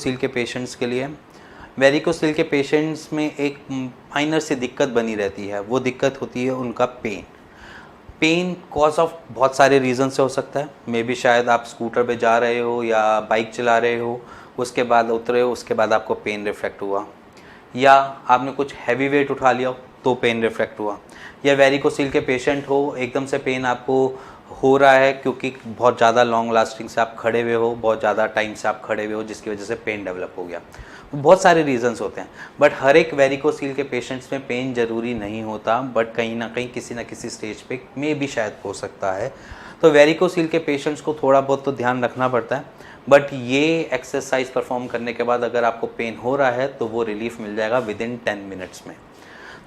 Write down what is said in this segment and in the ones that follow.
Varicocele के patients के लिए वेरिकोसिल के पेशेंट्स में एक माइनर सी दिक्कत बनी रहती है। वो दिक्कत होती है उनका पेन कॉज ऑफ बहुत सारे रीज़न से हो सकता है। मे बी शायद आप स्कूटर पे जा रहे हो या बाइक चला रहे हो, उसके बाद उतरे हो, उसके बाद आपको पेन रिफ्लेक्ट हुआ, या आपने कुछ हैवी वेट उठा लिया तो पेन रिफ्लेक्ट हुआ, या वेरिकोसिल के पेशेंट हो, एकदम से पेन आपको हो रहा है क्योंकि बहुत ज़्यादा लॉन्ग लास्टिंग से आप खड़े हुए हो, बहुत ज़्यादा टाइम से आप खड़े हुए हो, जिसकी वजह से पेन डेवलप हो गया। बहुत सारे रीजंस होते हैं, बट हर एक वेरिकोसिल के पेशेंट्स में पेन ज़रूरी नहीं होता, बट कहीं ना कहीं किसी न किसी स्टेज पे में भी शायद हो सकता है। तो वेरिकोसिल के पेशेंट्स को थोड़ा बहुत तो ध्यान रखना पड़ता है, बट ये एक्सरसाइज परफॉर्म करने के बाद अगर आपको पेन हो रहा है तो वो रिलीफ मिल जाएगा विदिन 10 मिनट्स में।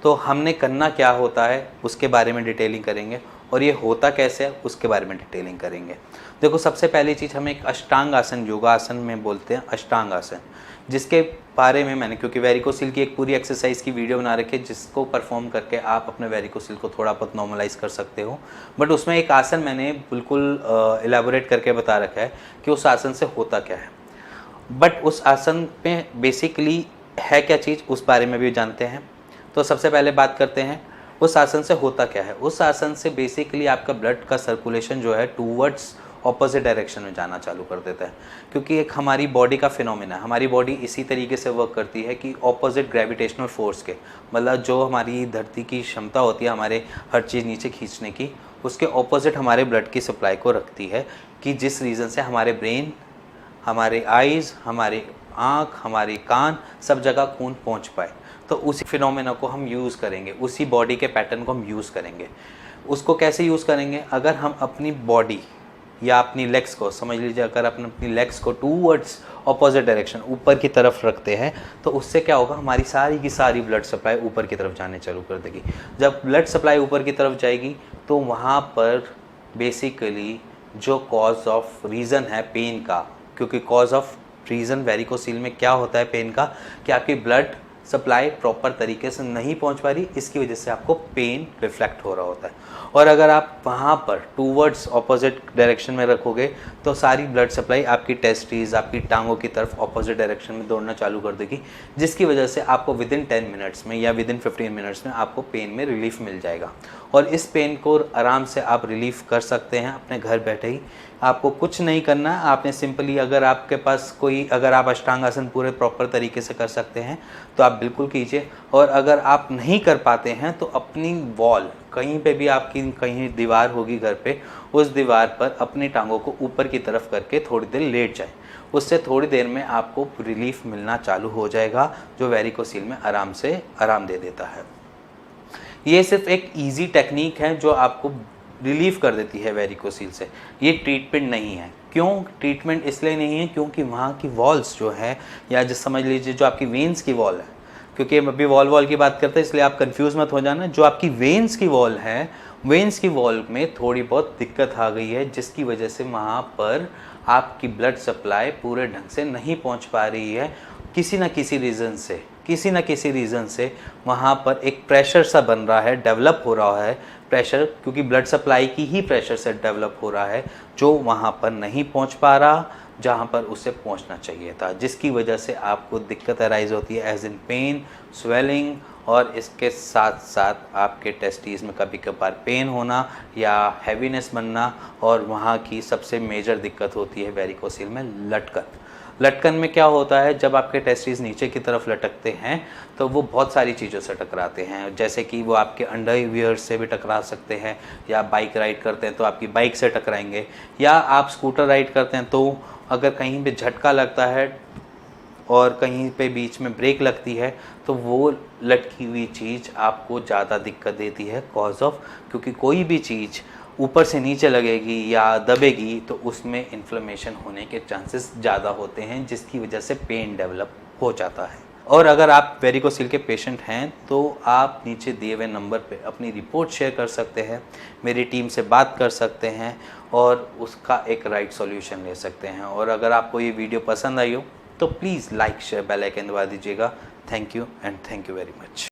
तो हमने करना क्या होता है उसके बारे में डिटेलिंग करेंगे, और ये होता कैसे है उसके बारे में डिटेलिंग करेंगे। देखो, सबसे पहली चीज़ हम एक अष्टांग आसन, योगासन में बोलते हैं अष्टांग आसन, जिसके बारे में मैंने, क्योंकि वेरिकोसिल की एक पूरी एक्सरसाइज की वीडियो बना रखी है जिसको परफॉर्म करके आप अपने वेरिकोसिल को थोड़ा बहुत नॉर्मलाइज कर सकते हो, बट उसमें एक आसन मैंने बिल्कुल एलैबोरेट करके बता रखा है कि उस आसन से होता क्या है। बट उस आसन में बेसिकली है क्या चीज़, उस बारे में भी जानते हैं। तो सबसे पहले बात करते हैं उस आसन से होता क्या है। उस आसन से बेसिकली आपका ब्लड का सर्कुलेशन जो है टूवर्ड्स ऑपोजिट डायरेक्शन में जाना चालू कर देता है, क्योंकि एक हमारी बॉडी का फिनोमेना है। हमारी बॉडी इसी तरीके से वर्क करती है कि ऑपोजिट ग्रेविटेशनल फोर्स के, मतलब जो हमारी धरती की क्षमता होती है हमारे हर चीज़ नीचे खींचने की, उसके ऑपोजिट हमारे ब्लड की सप्लाई को रखती है, कि जिस रीज़न से हमारे ब्रेन, हमारे आइज़, हमारे आँख, हमारे कान, सब जगह खून पहुँच पाए। तो उसी फिनोमेना को हम यूज़ करेंगे, उसी बॉडी के पैटर्न को हम यूज़ करेंगे। उसको कैसे यूज़ करेंगे? अगर हम अपनी बॉडी या अपनी लेग्स को, समझ लीजिए अगर अपनी लेग्स को टूवर्ड्स ऑपोजिट डायरेक्शन, ऊपर की तरफ रखते हैं, तो उससे क्या होगा, हमारी सारी की सारी ब्लड सप्लाई ऊपर की तरफ जाने चालू कर देगी। जब ब्लड सप्लाई ऊपर की तरफ जाएगी तो वहाँ पर बेसिकली जो कॉज ऑफ रीज़न है पेन का, क्योंकि कॉज ऑफ रीज़न वेरिकोसिल में क्या होता है पेन का, कि आपकी ब्लड सप्लाई प्रॉपर तरीके से नहीं पहुंच पा रही, इसकी वजह से आपको पेन रिफ्लेक्ट हो रहा होता है। और अगर आप वहाँ पर टूवर्ड्स ऑपोजिट डायरेक्शन में रखोगे तो सारी ब्लड सप्लाई आपकी टेस्टीज, आपकी टांगों की तरफ ऑपोजिट डायरेक्शन में दौड़ना चालू कर देगी, जिसकी वजह से आपको विदिन 10 मिनट्स में या विदिन 15 मिनट्स में आपको पेन में रिलीफ मिल जाएगा। और इस पेन को आराम से आप रिलीफ कर सकते हैं अपने घर बैठे ही। आपको कुछ नहीं करना, आपने सिंपली, अगर आपके पास कोई, अगर आप अष्टांग आसन पूरे प्रॉपर तरीके से कर सकते हैं तो आप बिल्कुल कीजिए। और अगर आप नहीं कर पाते हैं तो अपनी वॉल, कहीं पे भी आपकी कहीं दीवार होगी घर पे, उस दीवार पर अपनी टांगों को ऊपर की तरफ करके थोड़ी देर लेट जाए। उससे थोड़ी देर में आपको रिलीफ मिलना चालू हो जाएगा, जो वेरिकोसिल में आराम से आराम दे देता है। ये सिर्फ एक ईजी टेक्निक है जो आपको रिलीव कर देती है वेरिकोसिल से। ये ट्रीटमेंट नहीं है। क्यों ट्रीटमेंट इसलिए नहीं है? क्योंकि वहाँ की वॉल्स जो है, या जो समझ लीजिए जो आपकी वेन्स की वॉल है, क्योंकि अभी वॉल की बात करते हैं इसलिए आप कंफ्यूज मत हो जाना। जो आपकी वेन्स की वॉल है, वेन्स की वॉल में थोड़ी बहुत दिक्कत आ गई है, जिसकी वजह से वहाँ पर आपकी ब्लड सप्लाई पूरे ढंग से नहीं पहुँच पा रही है। किसी न किसी रीज़न से वहाँ पर एक प्रेशर सा बन रहा है, डेवलप हो रहा है प्रेशर, क्योंकि ब्लड सप्लाई की ही प्रेशर से डेवलप हो रहा है, जो वहाँ पर नहीं पहुँच पा रहा जहाँ पर उसे पहुँचना चाहिए था, जिसकी वजह से आपको दिक्कत अराइज होती है, एज इन पेन, स्वेलिंग, और इसके साथ साथ आपके टेस्टीज में कभी कभार पेन होना या हैवीनेस बनना। और वहाँ की सबसे मेजर दिक्कत होती है वेरिकोसिल में लटकन में क्या होता है, जब आपके टेस्टीज नीचे की तरफ लटकते हैं तो वो बहुत सारी चीज़ों से टकराते हैं, जैसे कि वो आपके अंडरवियर से भी टकरा सकते हैं, या बाइक राइड करते हैं तो आपकी बाइक से टकराएंगे, या आप स्कूटर राइड करते हैं तो अगर कहीं पे झटका लगता है और कहीं पे बीच में ब्रेक लगती है तो वो लटकी हुई चीज़ आपको ज़्यादा दिक्कत देती है, कॉज ऑफ, क्योंकि कोई भी चीज़ ऊपर से नीचे लगेगी या दबेगी तो उसमें इन्फ्लेमेशन होने के चांसेस ज़्यादा होते हैं, जिसकी वजह से पेन डेवलप हो जाता है। और अगर आप वेरिकोसिल के पेशेंट हैं तो आप नीचे दिए हुए नंबर पे अपनी रिपोर्ट शेयर कर सकते हैं, मेरी टीम से बात कर सकते हैं और उसका एक राइट सॉल्यूशन ले सकते हैं। और अगर आपको ये वीडियो पसंद आई हो तो please like, share, bell icon दबा दीजिएगा। Thank you and thank you very much.